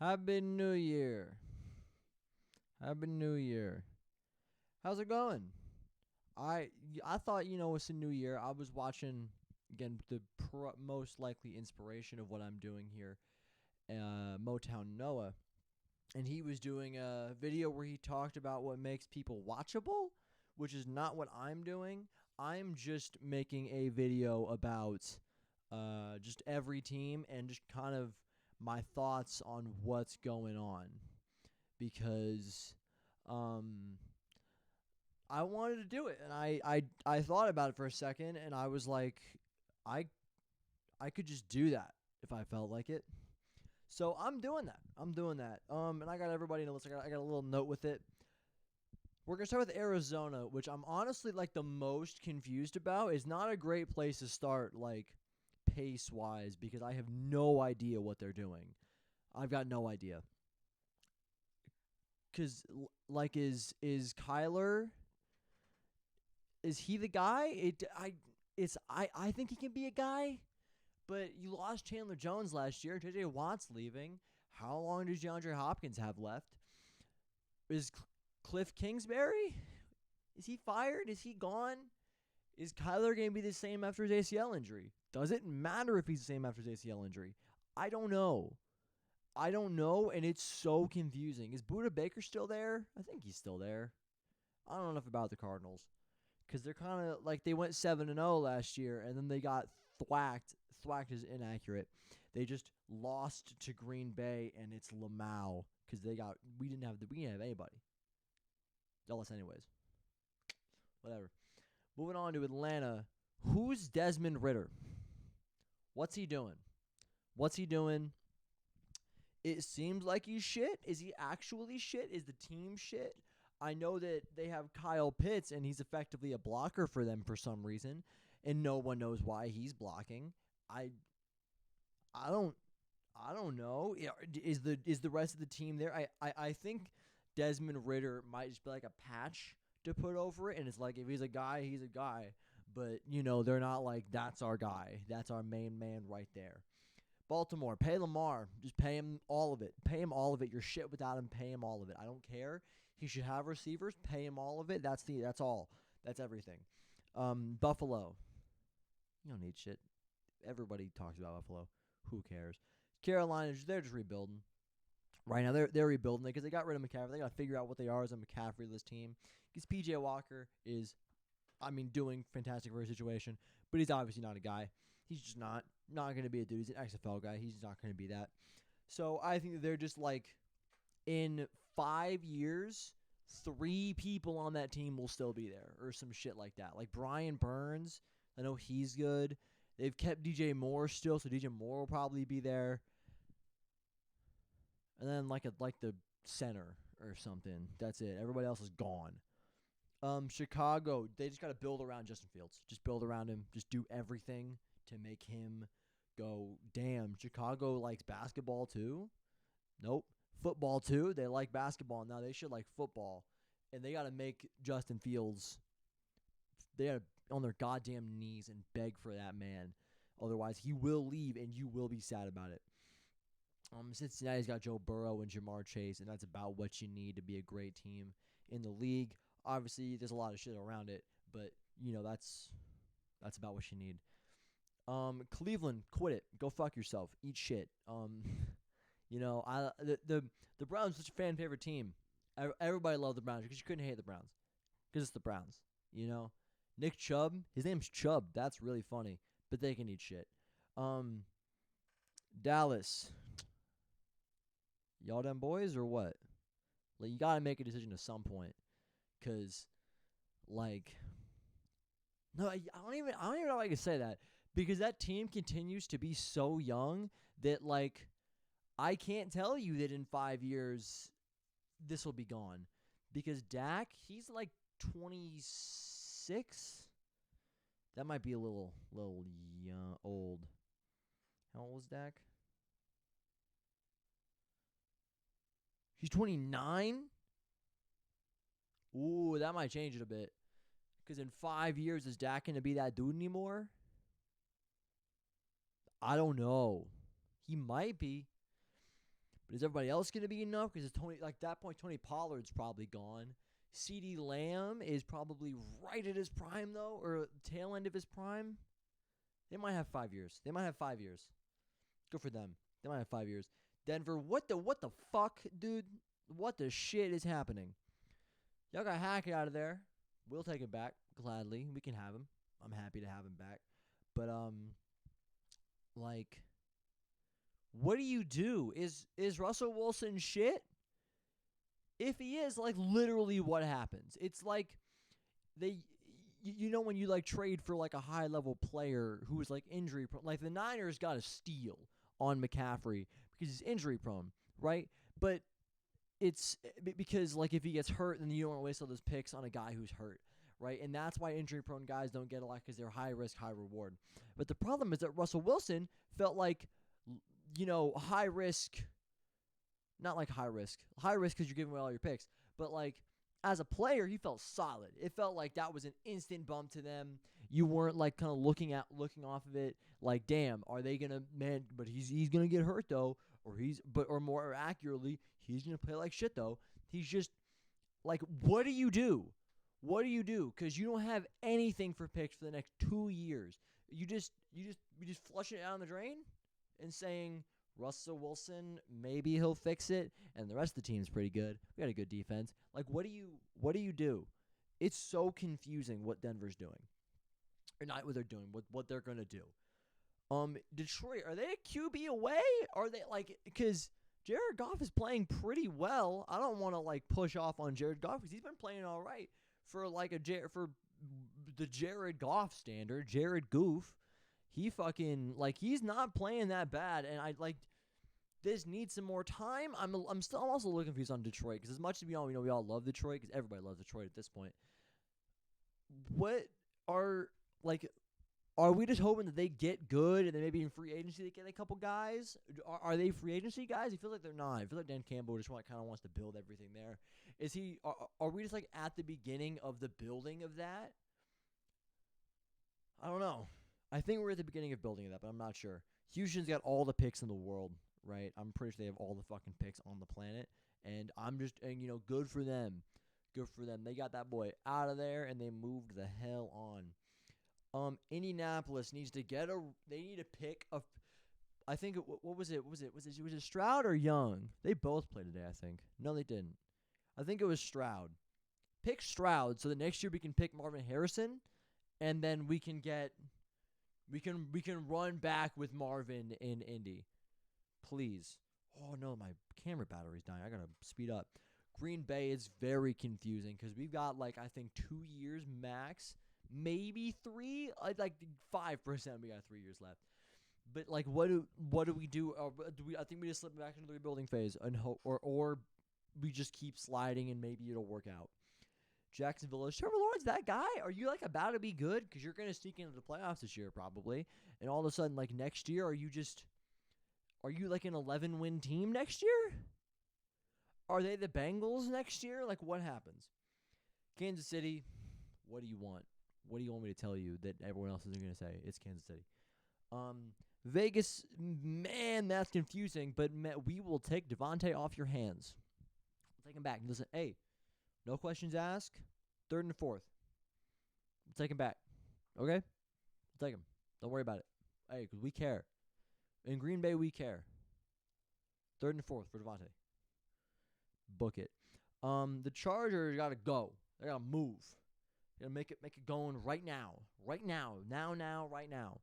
Happy New Year. Happy New Year. How's it going? I I thought it's a new year. I was watching again the most likely inspiration of what I'm doing here, Motown Noah, and he was doing a video where he talked about what makes people watchable, which is not what I'm doing. I'm just making a video about just every team and just kind of my thoughts on what's going on because um I wanted to do it, and I thought about it for a second, and I was like, I I could just do that if I felt like it. So I'm doing that. And I got everybody in a list. I got a little note with it. We're gonna start with Arizona, which I'm honestly like the most confused about. It's not a great place to start, like pace wise, because I have no idea what they're doing. I've got no idea. Cause like is Kyler, is he the guy? I think he can be a guy, but you lost Chandler Jones last year. JJ Watt's leaving. How long does DeAndre Hopkins have left? Is Cliff Kingsbury? Is he fired? Is he gone? Is Kyler going to be the same after his ACL injury? Does it matter if he's the same after his ACL injury? I don't know. And it's so confusing. Is Buda Baker still there? I think he's still there. I don't know enough about the Cardinals because they're kind of like they went 7-0 last year, and then they got thwacked. Thwacked is inaccurate. They just lost to Green Bay, and it's Lamau because we didn't have anybody. Tell us anyways. Whatever. Moving on to Atlanta. Who's Desmond Ritter? What's he doing? It seems like he's shit. Is he actually shit? Is the team shit? I know that they have Kyle Pitts, and he's effectively a blocker for them for some reason, and no one knows why he's blocking. I I don't I don't know. Is the rest of the team there? I think Desmond Ritter might just be like a patch to put over it, and it's like if he's a guy, he's a guy. But they're not like that's our guy, that's our main man right there. Baltimore, pay Lamar. Just pay him all of it. Pay him all of it. You're shit without him. Pay him all of it. I don't care. He should have receivers. Pay him all of it. That's all. That's everything. Buffalo. You don't need shit. Everybody talks about Buffalo. Who cares? Carolina, they're just rebuilding. Right now, they're rebuilding because they got rid of McCaffrey. They got to figure out what they are as a McCaffrey-less team. Because PJ Walker is, doing fantastic for his situation, but he's obviously not a guy. He's just not going to be a dude. He's an XFL guy. He's not going to be that. So I think that they're just like, in 5 years, 3 people on that team will still be there or some shit like that. Like Brian Burns, I know he's good. They've kept DJ Moore still, so DJ Moore will probably be there. And then like the center or something. That's it. Everybody else is gone. Chicago, they just got to build around Justin Fields. Just build around him. Just do everything to make him go, damn, Chicago likes basketball too? Nope. Football too? They like basketball. Now they should like football. And they got to make Justin Fields, they got to on their goddamn knees and beg for that man. Otherwise, he will leave and you will be sad about it. Cincinnati's got Joe Burrow and Jamar Chase, and that's about what you need to be a great team in the league. Obviously, there's a lot of shit around it, but that's about what you need. Cleveland, quit it. Go fuck yourself. Eat shit. The Browns are such a fan favorite team. Everybody loved the Browns because you couldn't hate the Browns because it's the Browns. Nick Chubb, his name's Chubb. That's really funny, but they can eat shit. Dallas, y'all them boys or what? Like you gotta make a decision at some point, cause like no, I don't even know if I can say that because that team continues to be so young that like I can't tell you that in 5 years this will be gone because Dak, he's like 26. That might be a little young, old. How old was Dak? He's 29. Ooh, that might change it a bit. Because in 5 years, is Dak going to be that dude anymore? I don't know. He might be. But But is everybody else going to be enough? Because Tony, like that point, Tony Pollard's probably gone. CeeDee Lamb is probably right at his prime though, or tail end of his prime. They might have 5 years. Good for them. They might have 5 years. Denver, what the fuck, dude? What the shit is happening? Y'all got Hackett out of there. We'll take it back gladly. We can have him. I'm happy to have him back. But like, what do you do? Is Russell Wilson shit? If he is, like, literally what happens? It's like you know when you like trade for like a high level player who's like injury prone, like the Niners got a steal on McCaffrey because he's injury prone, right? But it's because like if he gets hurt, then you don't want to waste all those picks on a guy who's hurt, right? And that's why injury prone guys don't get a lot because they're high risk, high reward. But the problem is that Russell Wilson felt like, high risk. Not like high risk because you're giving away all your picks, but like as a player, he felt solid. It felt like that was an instant bump to them. You weren't like kind of looking off of it like, damn, are they gonna but he's gonna get hurt though, or more accurately, he's gonna play like shit though. He's just like, what do you do? What do you do? Because you don't have anything for picks for the next 2 years. You just flushing it down the drain and saying, Russell Wilson, maybe he'll fix it, and the rest of the team's pretty good. We got a good defense. Like, what do you do? It's so confusing what Denver's doing. Or not what they're doing, what they're going to do. Detroit, are they a QB away? Are they, like, because Jared Goff is playing pretty well. I don't want to, like, push off on Jared Goff because he's been playing all right for, like, for the Jared Goff standard, Jared Goof. He fucking, like, he's not playing that bad, and I, like, this needs some more time. I'm also a little confused on Detroit, because as much as we all love Detroit, because everybody loves Detroit at this point. What are we just hoping that they get good, and then maybe in free agency they get a couple guys? Are they free agency guys? I feel like they're not. I feel like Dan Campbell just kind of wants to build everything there. Are we just, like, at the beginning of the building of that? I don't know. I think we're at the beginning of building that, but I'm not sure. Houston's got all the picks in the world, right? I'm pretty sure they have all the fucking picks on the planet, and good for them. Good for them. They got that boy out of there, and they moved the hell on. Indianapolis needs to they need to pick I think, what was it? Was it Stroud or Young? They both played today, I think. No, they didn't. I think it was Stroud. Pick Stroud so that next year we can pick Marvin Harrison, and then we can run back with Marvin in Indy. Please. Oh, no, my camera battery's dying. I got to speed up. Green Bay is very confusing because we've got, like, I think 2 years max. Maybe 3. Like 5% we got 3 years left. But, like, what do we do? I think we just slip back into the rebuilding phase and or we just keep sliding and maybe it'll work out. Jacksonville, is Trevor Lawrence that guy? Are you, like, about to be good? Because you're going to sneak into the playoffs this year probably. And all of a sudden, like, next year, are you like an 11-win team next year? Are they the Bengals next year? Like, what happens? Kansas City, what do you want? What do you want me to tell you that everyone else isn't going to say? It's Kansas City. Vegas, man, that's confusing. But we will take Devontae off your hands. We'll take him back. Listen, hey. No questions asked. 3rd and 4th. We'll take him back. Okay? We'll take him. Don't worry about it. Hey, because we care. In Green Bay, we care. 3rd and 4th for Devontae. Book it. The Chargers got to go. They got to move. They got to make it going right now. Right now. Now, right now.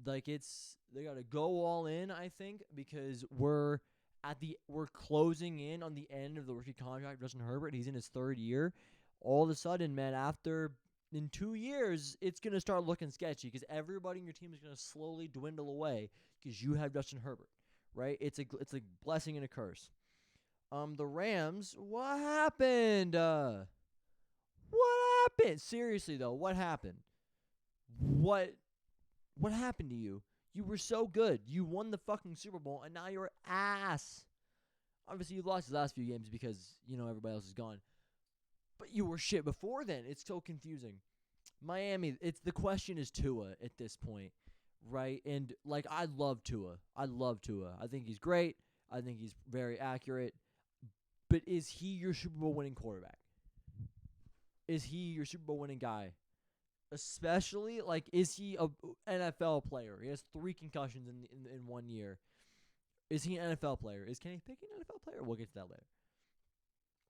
Like, they got to go all in, I think, because we're closing in on the end of the rookie contract. Justin Herbert, he's in his 3rd year. All of a sudden, man, in 2 years, it's going to start looking sketchy because everybody in your team is going to slowly dwindle away because you have Justin Herbert, right? It's a blessing and a curse. The Rams, what happened? What happened? Seriously, though, what happened? What happened to you? You were so good. You won the fucking Super Bowl, and now you're ass. Obviously, you lost the last few games because, everybody else is gone. But you were shit before then. It's so confusing. Miami, the question is Tua at this point, right? And, like, I love Tua. I think he's great. I think he's very accurate. But is he your Super Bowl winning quarterback? Is he your Super Bowl winning guy? Especially, like, is he a NFL player? He has 3 concussions in 1 year. Is he an NFL player? Is Kenny Pickett an NFL player? We'll get to that later.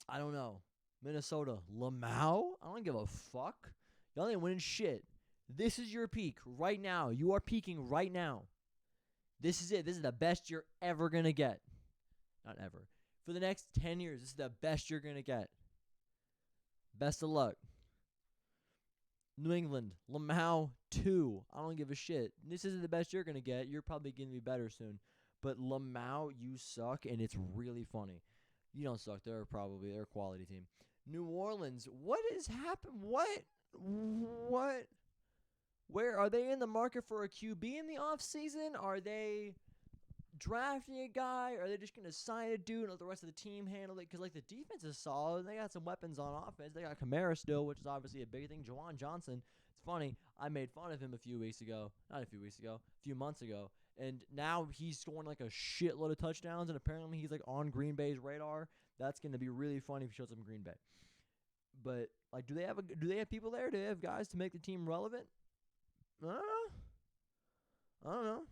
I don't know. Minnesota, Lamau? I don't give a fuck. Y'all ain't winning shit. This is your peak right now. You are peaking right now. This is it. This is the best you're ever going to get. Not ever. For the next 10 years, this is the best you're going to get. Best of luck. New England, Lamau 2. I don't give a shit. This isn't the best you're going to get. You're probably going to be better soon. But Lamau, you suck, and it's really funny. You don't suck. They're a quality team. New Orleans, what has happened? What? Where are they in the market for a QB in the offseason? Are they drafting a guy? Or are they just going to sign a dude and let the rest of the team handle it? Because, like, the defense is solid. They got some weapons on offense. They got Kamara still, which is obviously a big thing. Jawan Johnson. It's funny. I made fun of him a few months ago. And now he's scoring like a shitload of touchdowns. And apparently he's, like, on Green Bay's radar. That's going to be really funny if he shows up in Green Bay. But, like, do they have people there? Do they have guys to make the team relevant? I don't know.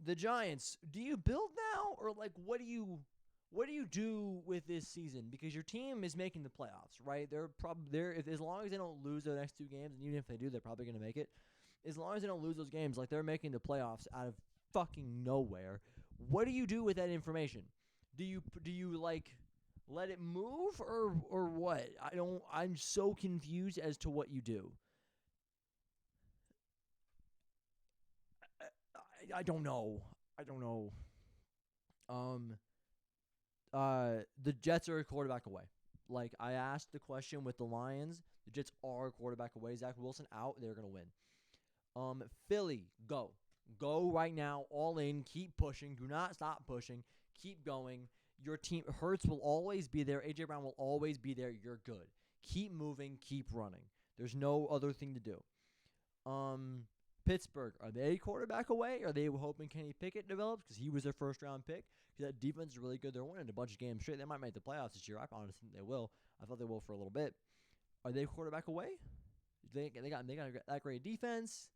The Giants, do you build now, or like what do you do with this season? Because your team is making the playoffs, right? They're probably there as long as they don't lose their next 2 games, and even if they do, they're probably going to make it. As long as they don't lose those games, like they're making the playoffs out of fucking nowhere. What do you do with that information? Do you like let it move or what? I'm so confused as to what you do. I don't know. The Jets are a quarterback away. Like, I asked the question with the Lions. The Jets are a quarterback away. Zach Wilson out. They're going to win. Philly, go. Go right now. All in. Keep pushing. Do not stop pushing. Keep going. Your team, Hurts will always be there. A.J. Brown will always be there. You're good. Keep moving. Keep running. There's no other thing to do. Pittsburgh, are they a quarterback away? Are they hoping Kenny Pickett develops because he was their first-round pick? Because that defense is really good. They're winning a bunch of games straight. They might make the playoffs this year. I honestly think they will. I thought they will for a little bit. Are they a quarterback away? They got that great defense.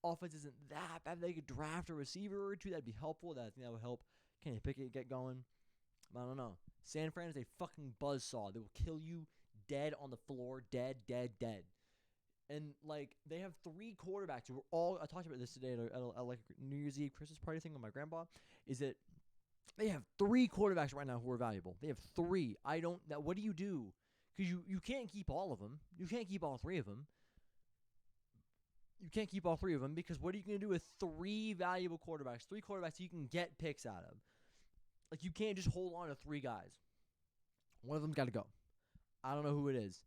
Offense isn't that bad. They could draft a receiver or 2. That'd be helpful. I think that would help Kenny Pickett get going. I don't know. San Fran is a fucking buzzsaw. They will kill you dead on the floor. Dead. And, like, they have 3 quarterbacks who are all – I talked about this today at like New Year's Eve Christmas party thing with my grandpa, is that they have 3 quarterbacks right now who are valuable. They have 3. What do you do? Because you can't keep all of them. You can't keep all 3 of them. You can't keep all 3 of them because what are you going to do with 3 valuable quarterbacks, 3 quarterbacks you can get picks out of? Like, you can't just hold on to 3 guys. One of them got to go. I don't know who it is.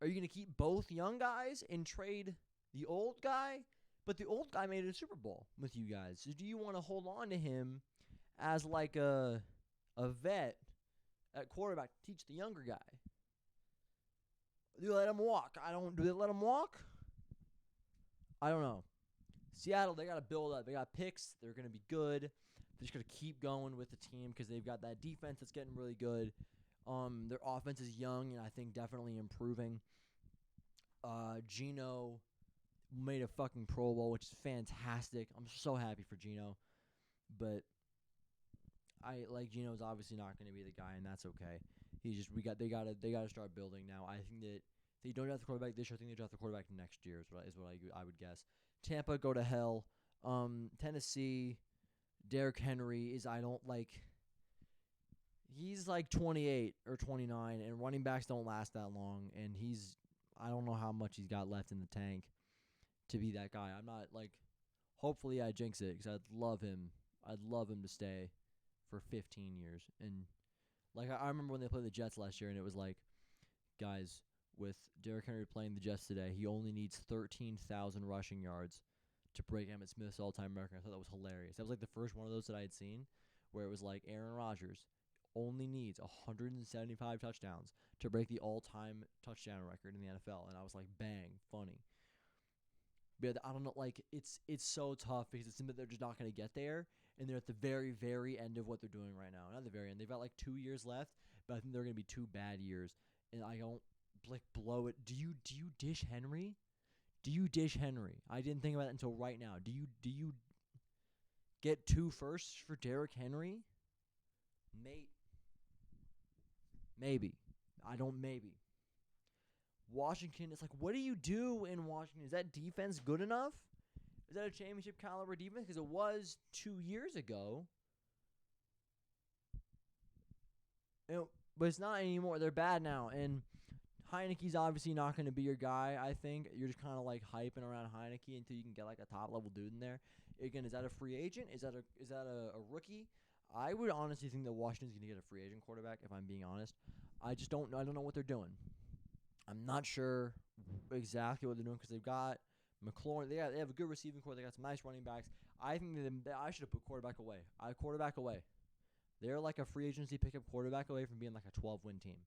Are you going to keep both young guys and trade the old guy? But the old guy made it a Super Bowl with you guys. So do you want to hold on to him as like a vet at quarterback to teach the younger guy? Do you let him walk? Do they let him walk? I don't know. Seattle, they got to build up. They got picks. They're going to be good. They're just going to keep going with the team because they've got that defense that's getting really good. Their offense is young and I think definitely improving. Geno made a fucking Pro Bowl, which is fantastic. I'm so happy for Geno. But Geno's obviously not going to be the guy, and that's okay. They gotta start building now. I think that if they don't draft the quarterback this year, I think they draft the quarterback next year is what I would guess. Tampa, go to hell. Tennessee, Derrick Henry he's like 28 or 29, and running backs don't last that long, and I don't know how much he's got left in the tank to be that guy. I'm not hopefully I jinx it because I'd love him to stay for 15 years. And I remember when they played the Jets last year, and it was like, guys, with Derrick Henry playing the Jets today, he only needs 13,000 rushing yards to break Emmitt Smith's all-time record. I thought that was hilarious. That was like the first one of those that I had seen where it was like Aaron Rodgers only needs 175 touchdowns to break the all-time touchdown record in the NFL. And I was like, bang, funny. But I don't know, it's so tough because it seems that they're just not going to get there. and they're at the very, very end of what they're doing right now. Not the very end. They've got like 2 years left, but I think they're gonna be 2 bad years, and I don't like blow it. Do you dish Henry? Do you dish Henry? I didn't think about it until right now. Do you get 2 firsts for Derrick Henry? Maybe. I don't maybe. Washington, it's like, what do you do in Washington? Is that defense good enough? Is that a championship caliber defense? Because it was 2 years ago. But it's not anymore. They're bad now. And Heineke's obviously not going to be your guy, I think. You're just kind of like hyping around Heineke until you can get like a top-level dude in there. Again, is that a free agent? Is that a rookie? I would honestly think that Washington's going to get a free agent quarterback, if I'm being honest. I don't know what they're doing. I'm not sure exactly what they're doing because they've got McLaurin. They have a good receiving core. They got some nice running backs. I think that I should have put quarterback away. Quarterback away. They're like a free agency pickup quarterback away from being like a 12-win team.